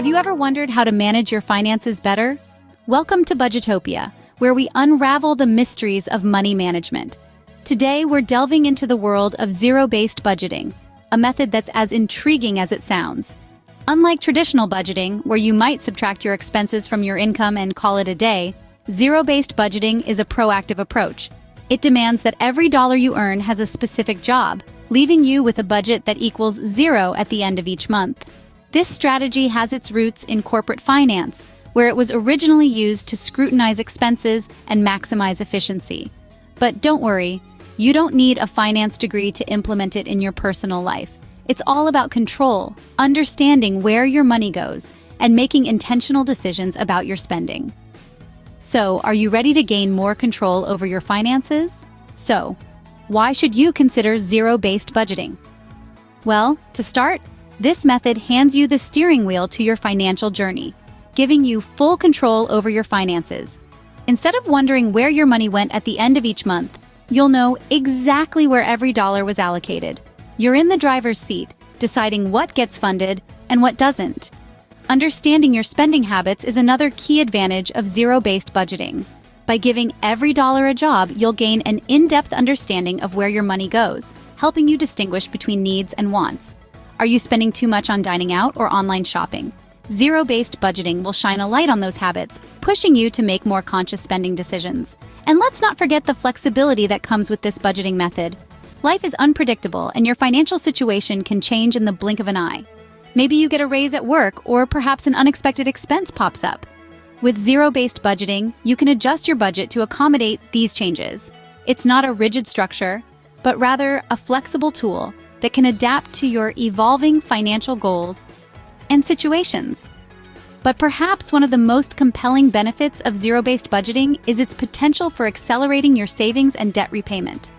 Have you ever wondered how to manage your finances better? Welcome to Budgetopia, where we unravel the mysteries of money management. Today, we're delving into the world of zero-based budgeting, a method that's as intriguing as it sounds. Unlike traditional budgeting, where you might subtract your expenses from your income and call it a day, zero-based budgeting is a proactive approach. It demands that every dollar you earn has a specific job, leaving you with a budget that equals zero at the end of each month. This strategy has its roots in corporate finance, where it was originally used to scrutinize expenses and maximize efficiency. But don't worry, you don't need a finance degree to implement it in your personal life. It's all about control, understanding where your money goes, and making intentional decisions about your spending. So, are you ready to gain more control over your finances? So, why should you consider zero-based budgeting? Well, to start, this method hands you the steering wheel to your financial journey, giving you full control over your finances. Instead of wondering where your money went at the end of each month, you'll know exactly where every dollar was allocated. You're in the driver's seat, deciding what gets funded and what doesn't. Understanding your spending habits is another key advantage of zero-based budgeting. By giving every dollar a job, you'll gain an in-depth understanding of where your money goes, helping you distinguish between needs and wants. Are you spending too much on dining out or online shopping? Zero-based budgeting will shine a light on those habits, pushing you to make more conscious spending decisions. And let's not forget the flexibility that comes with this budgeting method. Life is unpredictable, and your financial situation can change in the blink of an eye. Maybe you get a raise at work, or perhaps an unexpected expense pops up. With zero-based budgeting, you can adjust your budget to accommodate these changes. It's not a rigid structure, but rather a flexible tool that can adapt to your evolving financial goals and situations. But perhaps one of the most compelling benefits of zero-based budgeting is its potential for accelerating your savings and debt repayment.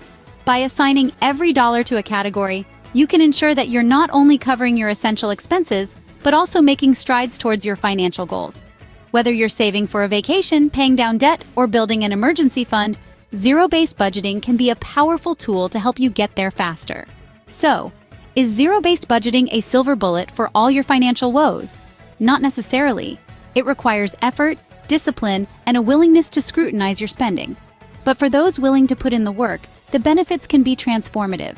By assigning every dollar to a category, you can ensure that you're not only covering your essential expenses, but also making strides towards your financial goals. Whether you're saving for a vacation, paying down debt, or building an emergency fund, zero-based budgeting can be a powerful tool to help you get there faster. So, is zero-based budgeting a silver bullet for all your financial woes? Not necessarily. It requires effort, discipline, and a willingness to scrutinize your spending. But for those willing to put in the work, the benefits can be transformative.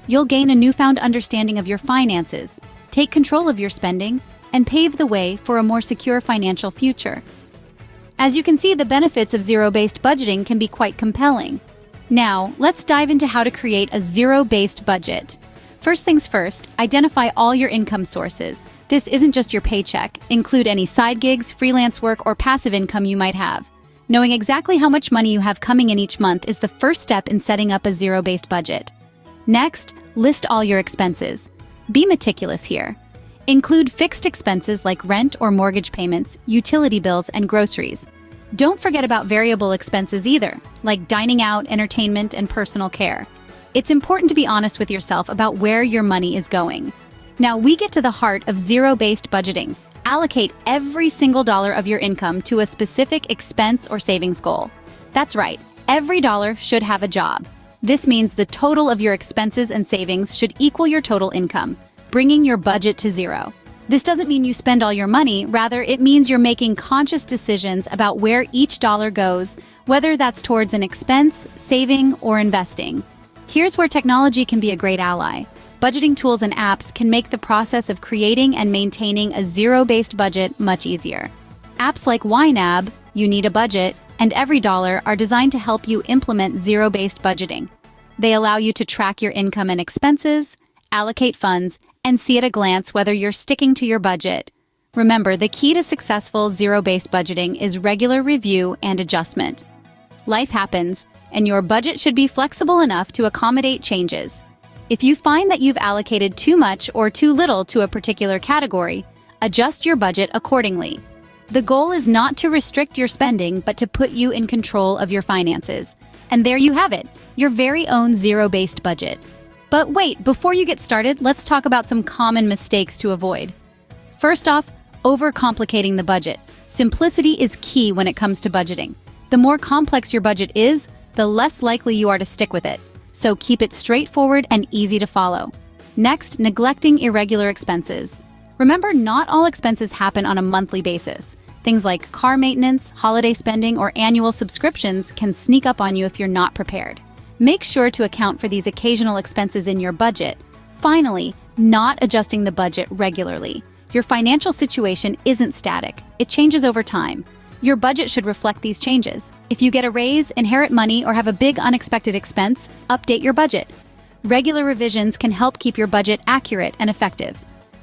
You'll gain a newfound understanding of your finances, take control of your spending, and pave the way for a more secure financial future. As you can see, the benefits of zero-based budgeting can be quite compelling. Now, let's dive into how to create a zero-based budget. First things first, identify all your income sources. This isn't just your paycheck. Include any side gigs, freelance work, or passive income you might have. Knowing exactly how much money you have coming in each month is the first step in setting up a zero-based budget. Next, list all your expenses. Be meticulous here. Include fixed expenses like rent or mortgage payments, utility bills, and groceries. Don't forget about variable expenses either, like dining out, entertainment, and personal care. It's important to be honest with yourself about where your money is going. Now we get to the heart of zero-based budgeting. Allocate every single dollar of your income to a specific expense or savings goal. That's right, every dollar should have a job. This means the total of your expenses and savings should equal your total income, bringing your budget to zero. This doesn't mean you spend all your money, rather it means you're making conscious decisions about where each dollar goes, whether that's towards an expense, saving, or investing. Here's where technology can be a great ally. Budgeting tools and apps can make the process of creating and maintaining a zero-based budget much easier. Apps like YNAB, You Need a Budget, and Every Dollar are designed to help you implement zero-based budgeting. They allow you to track your income and expenses, allocate funds, and see at a glance whether you're sticking to your budget. Remember, the key to successful zero-based budgeting is regular review and adjustment. Life happens, and your budget should be flexible enough to accommodate changes. If you find that you've allocated too much or too little to a particular category, adjust your budget accordingly. The goal is not to restrict your spending, but to put you in control of your finances. And there you have it, your very own zero-based budget. But wait, before you get started, let's talk about some common mistakes to avoid. First off, overcomplicating the budget. Simplicity is key when it comes to budgeting. The more complex your budget is, the less likely you are to stick with it. So keep it straightforward and easy to follow. Next, neglecting irregular expenses. Remember, not all expenses happen on a monthly basis. Things like car maintenance, holiday spending, or annual subscriptions can sneak up on you if you're not prepared. Make sure to account for these occasional expenses in your budget. Finally, not adjusting the budget regularly. Your financial situation isn't static. It changes over time. Your budget should reflect these changes. If you get a raise, inherit money, or have a big unexpected expense, update your budget. Regular revisions can help keep your budget accurate and effective.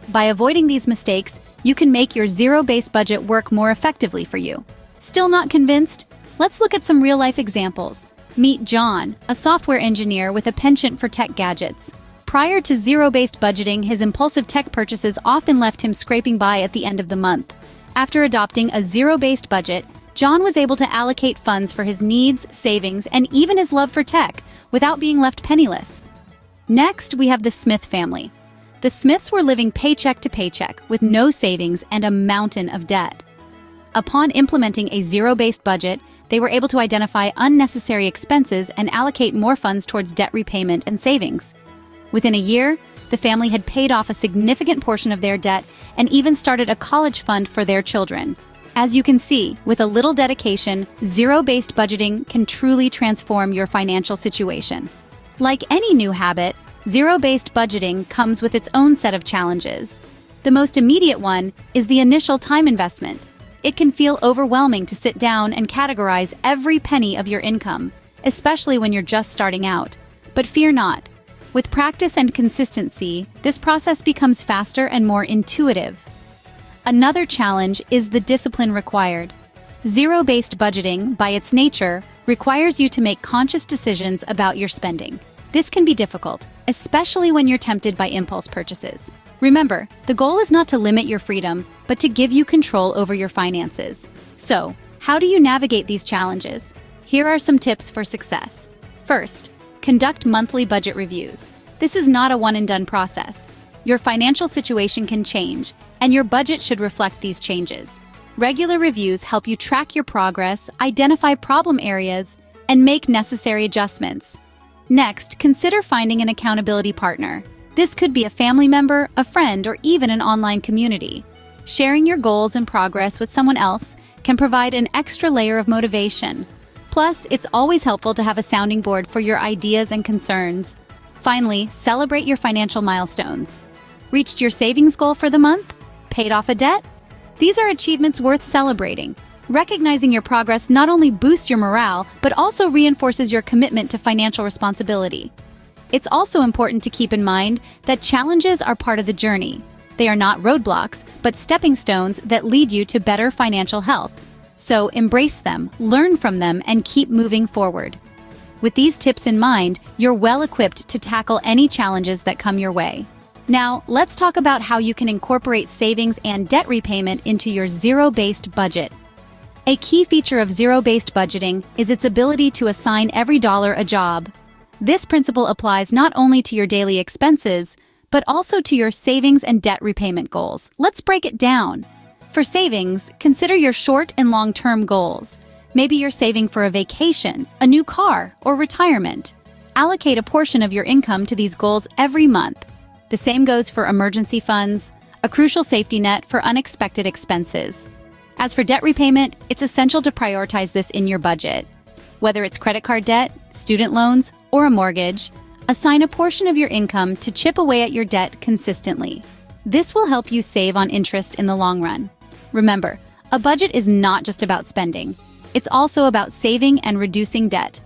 By avoiding these mistakes, you can make your zero-based budget work more effectively for you. Still not convinced? Let's look at some real-life examples. Meet John, a software engineer with a penchant for tech gadgets. Prior to zero-based budgeting, his impulsive tech purchases often left him scraping by at the end of the month. After adopting a zero-based budget, John was able to allocate funds for his needs, savings, and even his love for tech without being left penniless. Next, we have the Smith family. The Smiths were living paycheck to paycheck with no savings and a mountain of debt. Upon implementing a zero-based budget, they were able to identify unnecessary expenses and allocate more funds towards debt repayment and savings. Within a year, the family had paid off a significant portion of their debt and even started a college fund for their children. As you can see, with a little dedication, zero-based budgeting can truly transform your financial situation. Like any new habit, zero-based budgeting comes with its own set of challenges. The most immediate one is the initial time investment. It can feel overwhelming to sit down and categorize every penny of your income, especially when you're just starting out. But fear not. With practice and consistency, this process becomes faster and more intuitive. Another challenge is the discipline required. Zero-based budgeting, by its nature, requires you to make conscious decisions about your spending. This can be difficult, especially when you're tempted by impulse purchases. Remember, the goal is not to limit your freedom, but to give you control over your finances. So, how do you navigate these challenges? Here are some tips for success. First, conduct monthly budget reviews. This is not a one-and-done process. Your financial situation can change, and your budget should reflect these changes. Regular reviews help you track your progress, identify problem areas, and make necessary adjustments. Next, consider finding an accountability partner. This could be a family member, a friend, or even an online community. Sharing your goals and progress with someone else can provide an extra layer of motivation. Plus, it's always helpful to have a sounding board for your ideas and concerns. Finally, celebrate your financial milestones. Reached your savings goal for the month? Paid off a debt? These are achievements worth celebrating. Recognizing your progress not only boosts your morale, but also reinforces your commitment to financial responsibility. It's also important to keep in mind that challenges are part of the journey. They are not roadblocks, but stepping stones that lead you to better financial health. So embrace them, learn from them, and keep moving forward. With these tips in mind, you're well equipped to tackle any challenges that come your way. Now, let's talk about how you can incorporate savings and debt repayment into your zero-based budget. A key feature of zero-based budgeting is its ability to assign every dollar a job. This principle applies not only to your daily expenses, but also to your savings and debt repayment goals. Let's break it down. For savings, consider your short and long-term goals. Maybe you're saving for a vacation, a new car, or retirement. Allocate a portion of your income to these goals every month. The same goes for emergency funds, a crucial safety net for unexpected expenses. As for debt repayment, it's essential to prioritize this in your budget. Whether it's credit card debt, student loans, or a mortgage, assign a portion of your income to chip away at your debt consistently. This will help you save on interest in the long run. Remember, a budget is not just about spending. It's also about saving and reducing debt.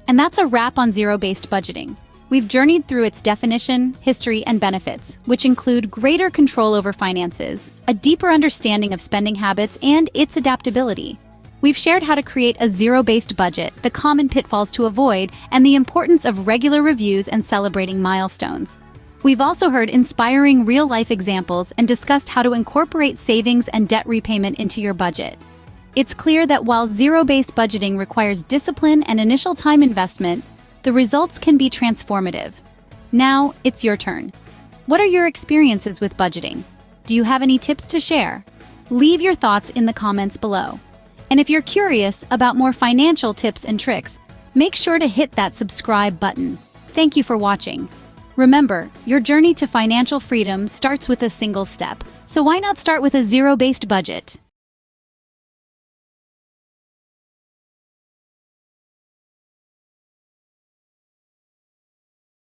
And that's a wrap on zero-based budgeting. We've journeyed through its definition, history, and benefits, which include greater control over finances, a deeper understanding of spending habits, and its adaptability. We've shared how to create a zero-based budget, the common pitfalls to avoid, and the importance of regular reviews and celebrating milestones. We've also heard inspiring real-life examples and discussed how to incorporate savings and debt repayment into your budget. It's clear that while zero-based budgeting requires discipline and initial time investment, the results can be transformative. Now, it's your turn. What are your experiences with budgeting? Do you have any tips to share? Leave your thoughts in the comments below. And if you're curious about more financial tips and tricks, make sure to hit that subscribe button. Thank you for watching. Remember, your journey to financial freedom starts with a single step, so why not start with a zero-based budget?